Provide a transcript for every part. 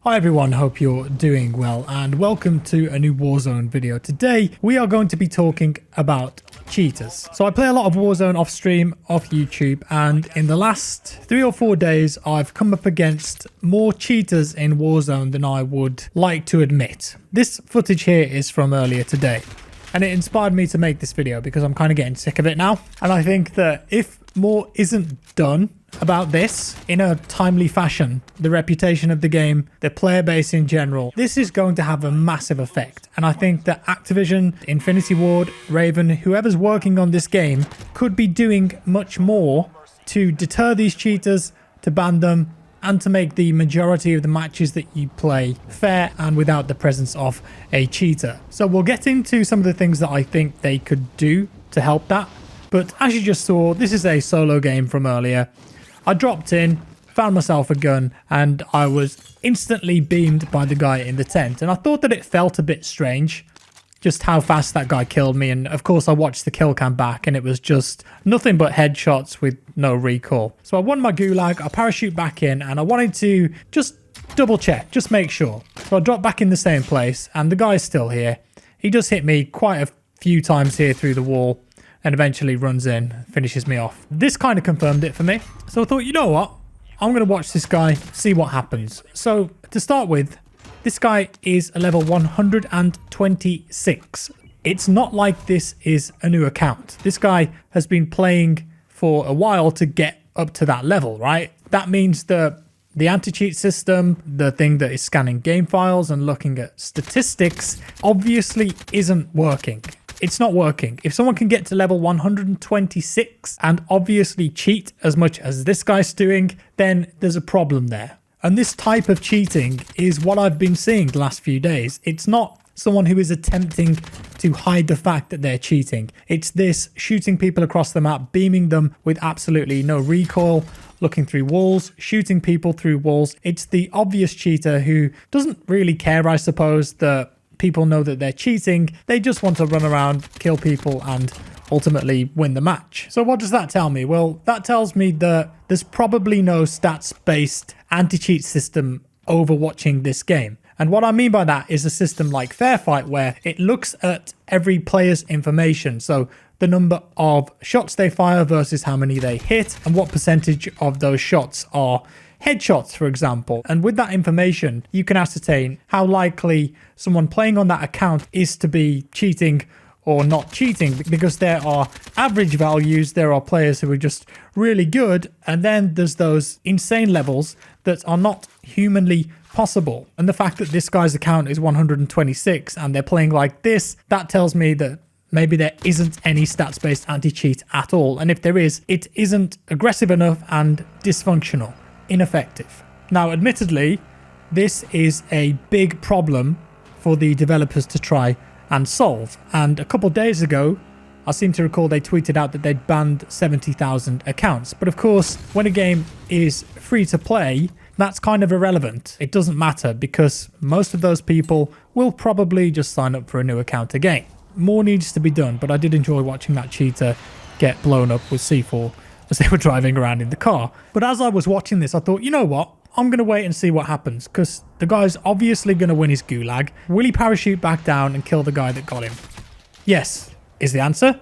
Hi everyone, hope you're doing well and welcome to a new Warzone video. Today we are going to be talking about cheaters. So I play a lot of Warzone off stream, off YouTube, and in the last 3 or 4 days I've come up against more cheaters in Warzone than I would like to admit. This footage here is from earlier today and it inspired me to make this video because I'm kind of getting sick of it now. And I think that if more isn't done about this in a timely fashion, the reputation of the game, the player base in general, this is going to have a massive effect. And I think that Activision, Infinity Ward, Raven, whoever's working on this game could be doing much more to deter these cheaters, to ban them, and to make the majority of the matches that you play fair and without the presence of a cheater. So we'll get into some of the things that I think they could do to help that. But as you just saw, this is a solo game from earlier. I dropped in, found myself a gun, and I was instantly beamed by the guy in the tent. And I thought that it felt a bit strange, just how fast that guy killed me. And of course I watched the kill cam back and it was just nothing but headshots with no recoil. So I won my gulag, I parachute back in, and I wanted to just double check, just make sure. So I dropped back in the same place and the guy's still here. He does hit me quite a few times here through the wall and eventually runs in, finishes me off. This kind of confirmed it for me. So I thought, you know what? I'm going to watch this guy, see what happens. So to start with, this guy is a level 126. It's not like this is a new account. This guy has been playing for a while to get up to that level, right? That means that the anti-cheat system, the thing that is scanning game files and looking at statistics, obviously isn't working. It's not working. If someone can get to level 126 and obviously cheat as much as this guy's doing, then there's a problem there. And this type of cheating is what I've been seeing the last few days. It's not someone who is attempting to hide the fact that they're cheating. It's this shooting people across the map, beaming them with absolutely no recoil, looking through walls, shooting people through walls. It's the obvious cheater who doesn't really care, I suppose, that people know that they're cheating. They just want to run around, kill people, and ultimately win the match. So what does that tell me? Well, that tells me that there's probably no stats-based anti-cheat system overwatching this game. And what I mean by that is a system like Fair Fight, where it looks at every player's information. So the number of shots they fire versus how many they hit, and what percentage of those shots are headshots, for example. And with that information, you can ascertain how likely someone playing on that account is to be cheating or not cheating, because there are average values, there are players who are just really good, and then there's those insane levels that are not humanly possible. And the fact that this guy's account is 126 and they're playing like this, that tells me that maybe there isn't any stats-based anti-cheat at all. And if there is, it isn't aggressive enough and dysfunctional. Ineffective. Now, admittedly, this is a big problem for the developers to try and solve. And a couple days ago, I seem to recall they tweeted out that they'd banned 70,000 accounts. But of course, when a game is free to play, that's kind of irrelevant. It doesn't matter because most of those people will probably just sign up for a new account again. More needs to be done, but I did enjoy watching that cheater get blown up with C4 as they were driving around in the car. But as I was watching this, I thought, you know what? I'm going to wait and see what happens, because the guy's obviously going to win his gulag. Will he parachute back down and kill the guy that got him? Yes, is the answer.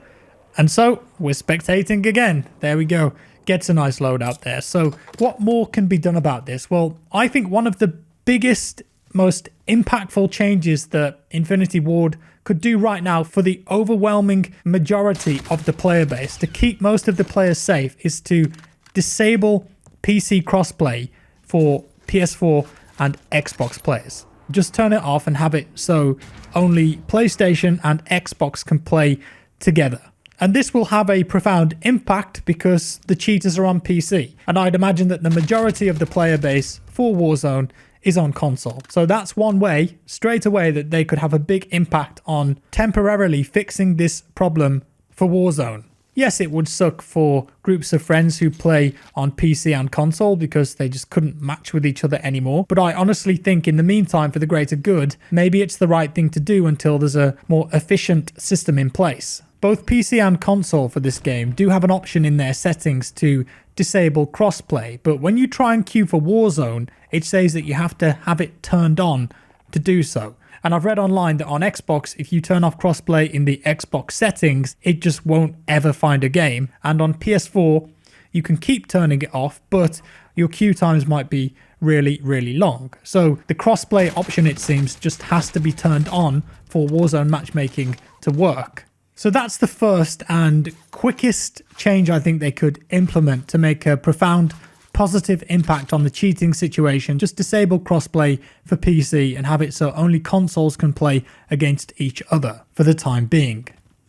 And so we're spectating again. There we go. Gets a nice load out there. So what more can be done about this? Well, I think one of the biggest, most impactful changes that Infinity Ward could do right now for the overwhelming majority of the player base to keep most of the players safe is to disable PC crossplay for PS4 and Xbox players. Just turn it off and have it so only PlayStation and Xbox can play together. And this will have a profound impact because the cheaters are on PC. And I'd imagine that the majority of the player base for Warzone is on console. So that's one way, straight away, that they could have a big impact on temporarily fixing this problem for Warzone. Yes, it would suck for groups of friends who play on PC and console because they just couldn't match with each other anymore. But I honestly think in the meantime, for the greater good, maybe it's the right thing to do until there's a more efficient system in place. Both PC and console for this game do have an option in their settings to disable crossplay, but when you try and queue for Warzone, it says that you have to have it turned on to do so. And I've read online that on Xbox, if you turn off crossplay in the Xbox settings, it just won't ever find a game. And on PS4, you can keep turning it off, but your queue times might be really, really long. So the crossplay option, it seems, just has to be turned on for Warzone matchmaking to work. So that's the first and quickest change I think they could implement to make a profound positive impact on the cheating situation. Just disable crossplay for PC and have it so only consoles can play against each other for the time being.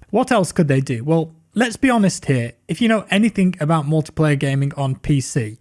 What else could they do? Well, let's be honest here. If you know anything about multiplayer gaming on PC,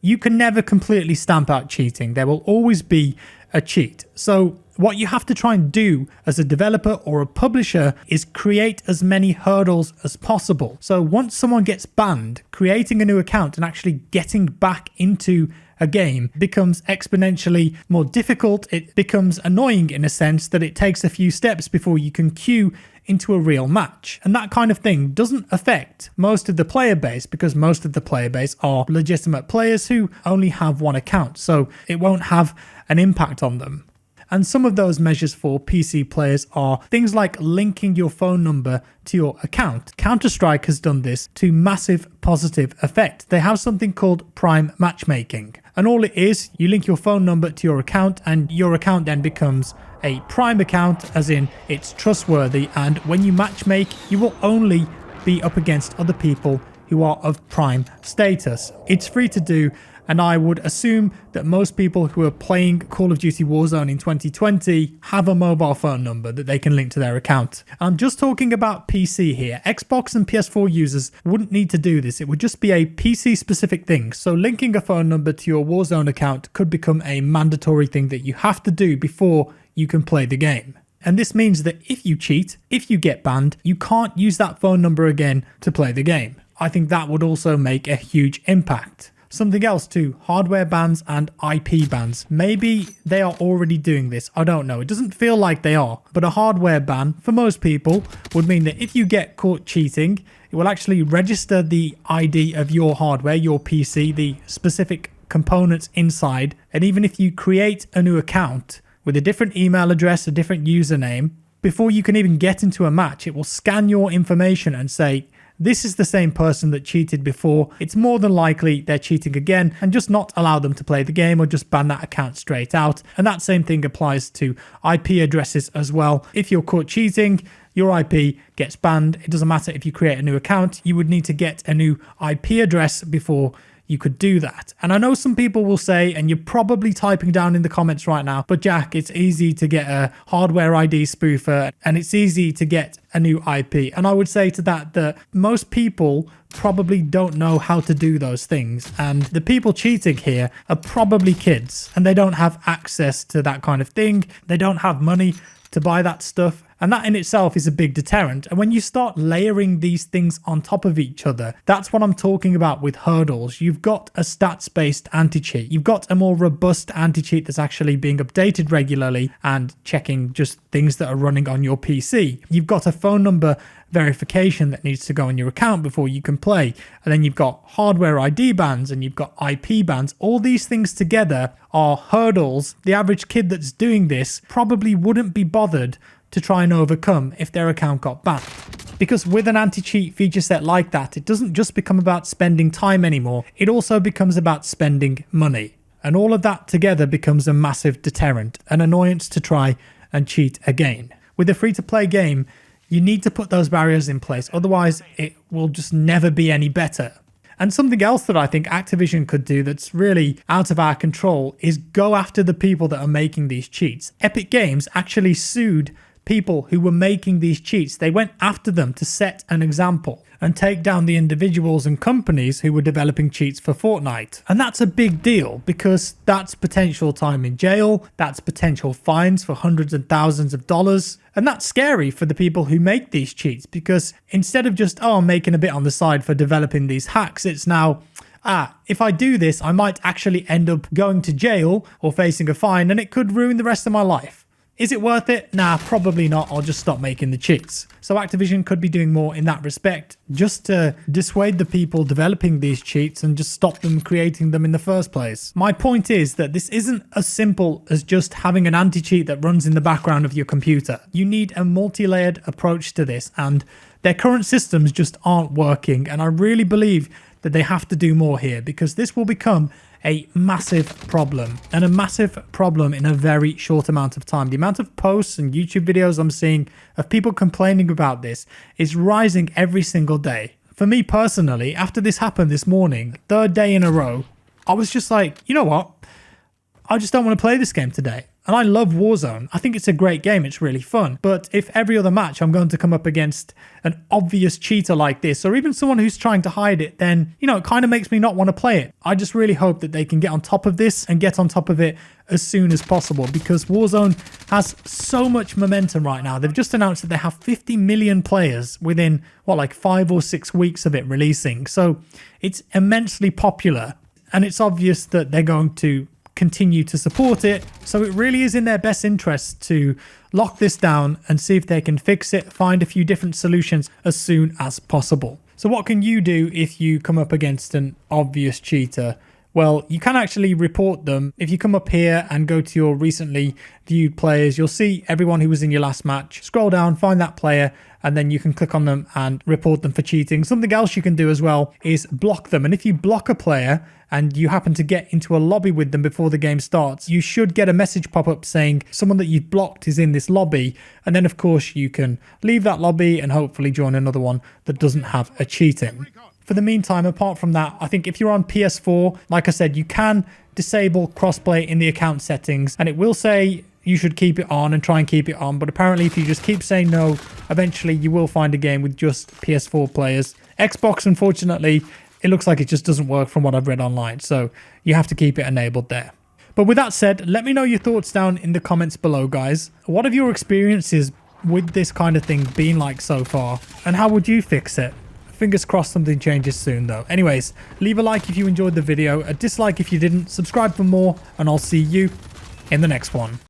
you can never completely stamp out cheating. There will always be a cheat. So what you have to try and do as a developer or a publisher is create as many hurdles as possible. So once someone gets banned, creating a new account and actually getting back into a game becomes exponentially more difficult. It becomes annoying in a sense that it takes a few steps before you can queue into a real match. And that kind of thing doesn't affect most of the player base because most of the player base are legitimate players who only have one account. So it won't have an impact on them. And some of those measures for PC players are things like linking your phone number to your account. Counter-Strike has done this to massive positive effect. They have something called Prime Matchmaking. And all it is, you link your phone number to your account and your account then becomes a Prime account, as in it's trustworthy. And when you matchmake, you will only be up against other people who are of Prime status. It's free to do. And I would assume that most people who are playing Call of Duty Warzone in 2020 have a mobile phone number that they can link to their account. I'm just talking about PC here. Xbox and PS4 users wouldn't need to do this. It would just be a PC specific thing. So linking a phone number to your Warzone account could become a mandatory thing that you have to do before you can play the game. And this means that if you cheat, if you get banned, you can't use that phone number again to play the game. I think that would also make a huge impact. Something else too, hardware bans and IP bans. Maybe they are already doing this, I don't know. It doesn't feel like they are, but a hardware ban for most people would mean that if you get caught cheating, it will actually register the ID of your hardware, your PC, the specific components inside. And even if you create a new account with a different email address, a different username, before you can even get into a match, it will scan your information and say, this is the same person that cheated before. It's more than likely they're cheating again, and just not allow them to play the game or just ban that account straight out. And that same thing applies to IP addresses as well. If you're caught cheating, your IP gets banned. It doesn't matter if you create a new account, you would need to get a new IP address before you could do that. And I know some people will say, and you're probably typing down in the comments right now, but Jack, it's easy to get a hardware ID spoofer and it's easy to get a new IP. And I would say to that most people probably don't know how to do those things. And the people cheating here are probably kids and they don't have access to that kind of thing. They don't have money to buy that stuff. And that in itself is a big deterrent. And when you start layering these things on top of each other, that's what I'm talking about with hurdles. You've got a stats-based anti-cheat. You've got a more robust anti-cheat that's actually being updated regularly and checking just things that are running on your PC. You've got a phone number verification that needs to go on your account before you can play. And then you've got hardware ID bans and you've got IP bans. All these things together are hurdles the average kid that's doing this probably wouldn't be bothered to try and overcome if their account got banned. Because with an anti-cheat feature set like that, it doesn't just become about spending time anymore, it also becomes about spending money. And all of that together becomes a massive deterrent, an annoyance to try and cheat again. With a free-to-play game, you need to put those barriers in place, otherwise it will just never be any better. And something else that I think Activision could do that's really out of our control is go after the people that are making these cheats. Epic Games actually sued people who were making these cheats. They went after them to set an example and take down the individuals and companies who were developing cheats for Fortnite. And that's a big deal because that's potential time in jail, that's potential fines for hundreds and thousands of dollars. And that's scary for the people who make these cheats because instead of just, I'm making a bit on the side for developing these hacks, it's now, if I do this, I might actually end up going to jail or facing a fine and it could ruin the rest of my life. Is it worth it? Nah, probably not. I'll just stop making the cheats. So Activision could be doing more in that respect, just to dissuade the people developing these cheats and just stop them creating them in the first place. My point is that this isn't as simple as just having an anti-cheat that runs in the background of your computer. You need a multi-layered approach to this, and their current systems just aren't working. And I really believe that they have to do more here, because this will become a massive problem, and a massive problem in a very short amount of time. The amount of posts and YouTube videos I'm seeing of people complaining about this is rising every single day. For me personally, after this happened this morning, third day in a row, I was just like, you know what? I just don't want to play this game today. And I love Warzone. I think it's a great game. It's really fun. But if every other match I'm going to come up against an obvious cheater like this, or even someone who's trying to hide it, then, you know, it kind of makes me not want to play it. I just really hope that they can get on top of this and get on top of it as soon as possible, because Warzone has so much momentum right now. They've just announced that they have 50 million players within, what, like 5 or 6 weeks of it releasing. So it's immensely popular, and it's obvious that they're going to continue to support it. So it really is in their best interest to lock this down and see if they can fix it, find a few different solutions as soon as possible. So what can you do if you come up against an obvious cheater? Well, you can actually report them. If you come up here and go to your recently viewed players, you'll see everyone who was in your last match. Scroll down, find that player, and then you can click on them and report them for cheating. Something else you can do as well is block them. And if you block a player and you happen to get into a lobby with them before the game starts, you should get a message pop up saying someone that you've blocked is in this lobby. And then, of course, you can leave that lobby and hopefully join another one that doesn't have a cheating. For the meantime, apart from that, I think if you're on PS4, like I said, you can disable crossplay in the account settings, and it will say you should keep it on and try and keep it on. But apparently, if you just keep saying no, eventually you will find a game with just PS4 players. Xbox, unfortunately, it looks like it just doesn't work from what I've read online. So you have to keep it enabled there. But with that said, let me know your thoughts down in the comments below, guys. What have your experiences with this kind of thing been like so far? And how would you fix it? Fingers crossed something changes soon though. Anyways, leave a like if you enjoyed the video, a dislike if you didn't, subscribe for more, and I'll see you in the next one.